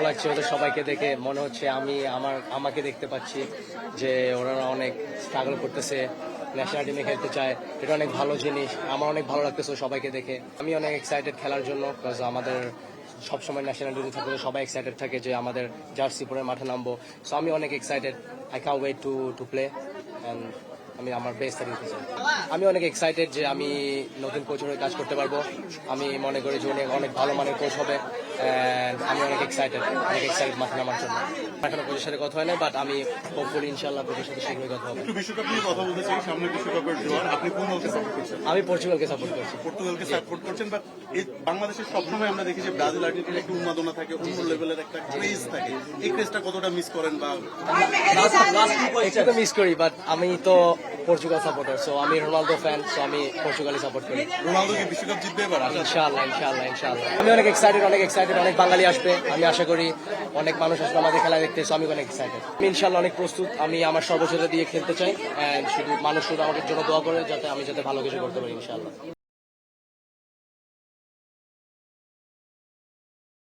লাগছে ওদের সবাইকে দেখে, মনে হচ্ছে আমি আমাকে দেখতে পাচ্ছি যে ওরা অনেক স্ট্রাগল করতেছে, ন্যাশনাল টিমে খেলতে চায়। এটা অনেক ভালো জিনিস, আমার অনেক ভালো লাগতেছে সবাইকে দেখে। আমি অনেক এক্সাইটেড খেলার জন্য, বিকজ আমাদের সবসময় ন্যাশনাল টিমে থাকলে সবাই এক্সাইটেড থাকে যে আমাদের জার্সি পরে মাঠে নামবো। সো আমি অনেক excited, I can wait to play and আমি আমার বেস্টটা দিতে চাই। আমি অনেক এক্সাইটেড যে আমি নতুন কোচের হয়ে কাজ করতে পারবো। আমি মনে করি যে উনি অনেক ভালো মানের কোচ হবে, অ্যান্ড আমি অনেক এক্সাইটেড মাঠে নামার জন্য। এখনো কোচের সাথে কথা হয় না, বাট আমি হোপফুলি ইনশাআল্লাহ কোচের সাথে শীঘ্রই কথা হবে। একটু বিশ্বকাপ নিয়ে কথা বলতে চাই, সামনে বিশ্বকাপের জোয়ার, আপনি কোন দলকে সাপোর্ট করছেন? আমি পর্তুগালকে সাপোর্ট করছি। পর্তুগালকে সাপোর্ট করছেন, বাট এই বাংলাদেশের সবসময় আমরা দেখি যে ব্রাজিল আর্জেন্টিনা একটু উন্মাদনা থাকে, অন্য লেভেলের একটা ক্রেজ থাকে। এই ক্রেজটা কতটা মিস করেন? বা এটা তো মিস করি, বাট আমি তো পর্তুগাল সাপোর্টার, সো আমি রোনালদো ফ্যান, সো আমি পর্তুগালই সাপোর্ট করি। রোনালদো কি বিশ্বকাপ জিতবে এবার? ইনশাআল্লাহ ইনশাআল্লাহ ইনশাআল্লাহ। আমি অনেক এক্সাইটেড, অনেক বাঙালি আসবে, আমি আশা করি অনেক মানুষ আসবে আমাদের খেলা দেখতে, সো আমি অনেক এক্সাইটেড। আমি ইনশাআল্লাহ অনেক প্রস্তুত, আমি আমার সর্বোচ্চটা দিয়ে খেলতে চাই, শুধু মানুষ আমাদের জন্য দোয়া করে যাতে আমি ভালো কিছু করতে পারি ইনশাআল্লাহ।